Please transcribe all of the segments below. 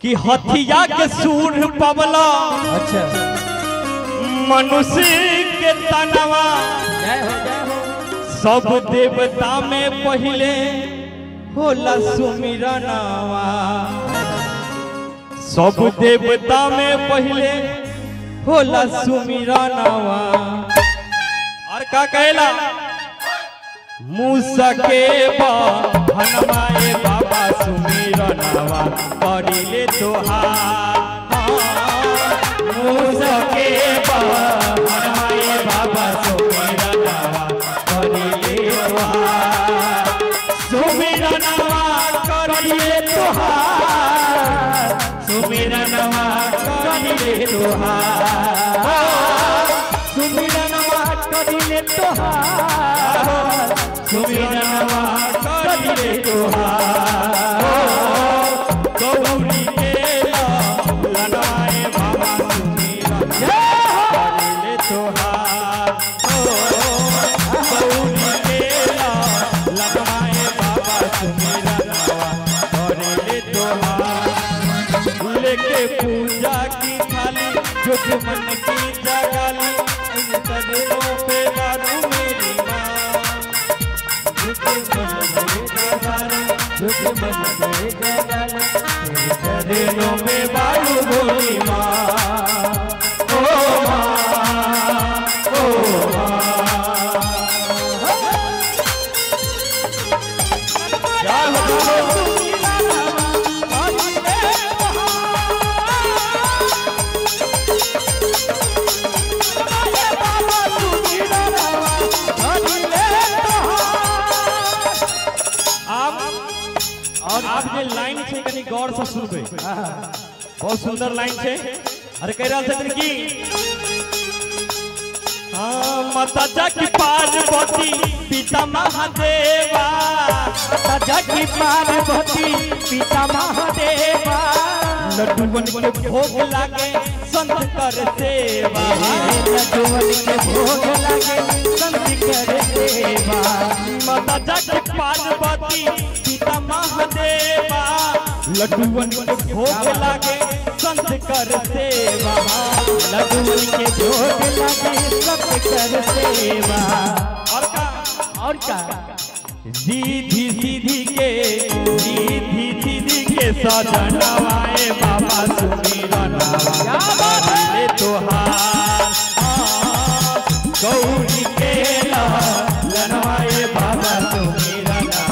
कि हथिया के सूर पवला अच्छा मनुष्य के तनवा जय हो सब देवता में पहले होला सुमिरनवा सब देवता में पहले होला सुमिरनवा और का कहला मूसा के हनुमाए बाबा सुमिरनवा करिले तोहार मूसा के हनुमाए बाबा सुमिरनवा करिले तोहार सुमिरनवा करिले तोहार सुमिरनवा करिले तोहार सुमिरनवा करिले तोहार सुमिरनवा करिले तोहार गौरी के ललनाए बाबा सुमिरनवा करिले तोहार गौरी के ललनाए बाबा सुमिरनवा करिले तोहार लेके पूजा की थाली जो मन की जगाली सदनों पे दारू मेरी माँ सदनों में बालू बोली माँ ओ माँ ओ माँ और आप जे लाइन छे कनी गौर से सुनबे बहुत सुंदर लाइन छे अरे कह रहा छथिन कि माता जाकी पार्वती पिता महादेवा माता जाकी पार्वती पिता महादेवा लड्डूवन के भोग लागे संत कर सेवा लड्डूवन के भोग लागे संत कर सेवा माता जाकी पार्वती पिता महादेवा लड्डूवन के भोग लागे संत कर सेवा लड्डूवन के भोग लागे संत कर सेवा और का सीधी सीधी के सजनवाए बाबा सुमिरनवा करिले तोहार गौरी के ललनवाए बाबा सुमिरनवा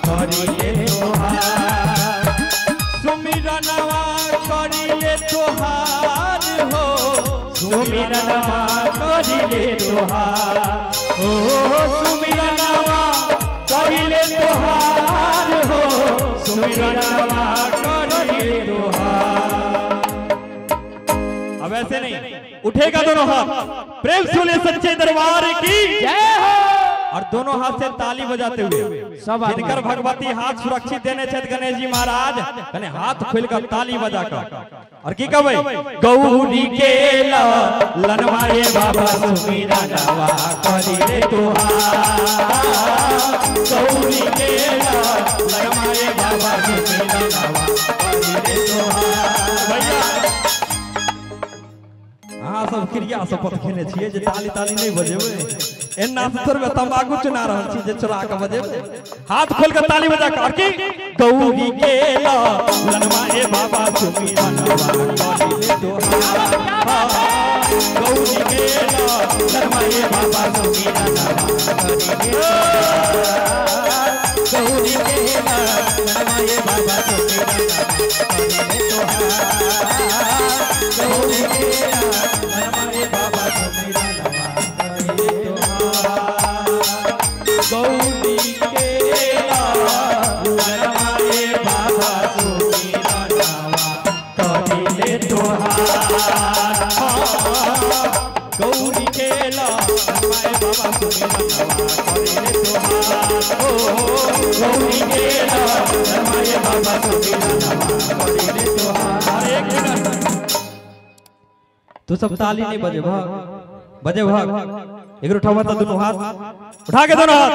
करिले तोहार सुमिरनवा करिले तोहार हो सुमिरनवा करिले तोहार ओ सुमिरनवा करिले तोहार हो सुमिरनवा करिले तोहार। अब ऐसे नहीं उठेगा दोनों हाथ प्रेम से बोले सच्चे दरबार की जय हो और दोनों हाथ से ताली बजाते हुए सब जिनकर भगवती हाथ सुरक्षित देने छे गणेश जी महाराज कने हाथ खोलकर ताली बजाकर और की कहबै गौरी के ललनवाए बाबा सुमिरनवा करिले तोहार गौरी के ललनवाए बाबा सुमिरनवा करिले तोहार भैया अहाँ सब क्रिया शपथ खेने छियै जे ताली ताली नहीं बजेबै एना से थोड़े तंबाकू चुना रहल छी जे चुरा के बजेबै हाथ खोल के ताली बजा के और की गौरी के ललनवाए बाबा सुमिरनवा करिले तोहार गौरी के ललनवाए बाबा सुमिरनवा करिले गौरी के ललनवाए बाबा सुमिरनवा करिले तोहार गौरी के ललनवाए बाबा सुमिरनवा करिले तोहार गौरी के ललनवाए बाबा सुमिरनवा करिले तोहार गौरी के ललनवाए बाबा सुमिरनवा करिले तोहार ओ गौरी के ललनवाए बाबा सुमिरनवा करिले तोहार। एक मिनट तो सब ताली नहीं बजे भाग एक उठावा था दोनों हाथ, उठा के दोनों हाथ,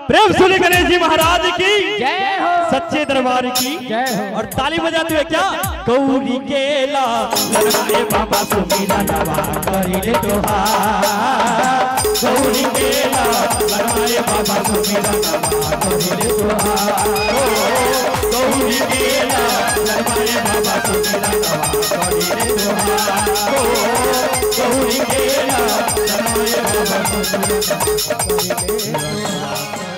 प्रेम सुनी गणेश जी महाराज की जय हो, सच्चे दरबार की जय हो। और ताली बजाते हुए क्या गौरी केला ललनाए बाबा सुमीरा नवा करिले तोहार, गौरी केला ललनाए बाबा सुमीरा नवा करिले तोहार, गौरी केला ललनाए बाबा सुमीरा नवा करिले तोहार, गौरी केला ललनाए बाबा सुमीरा नवा करिले तोहार।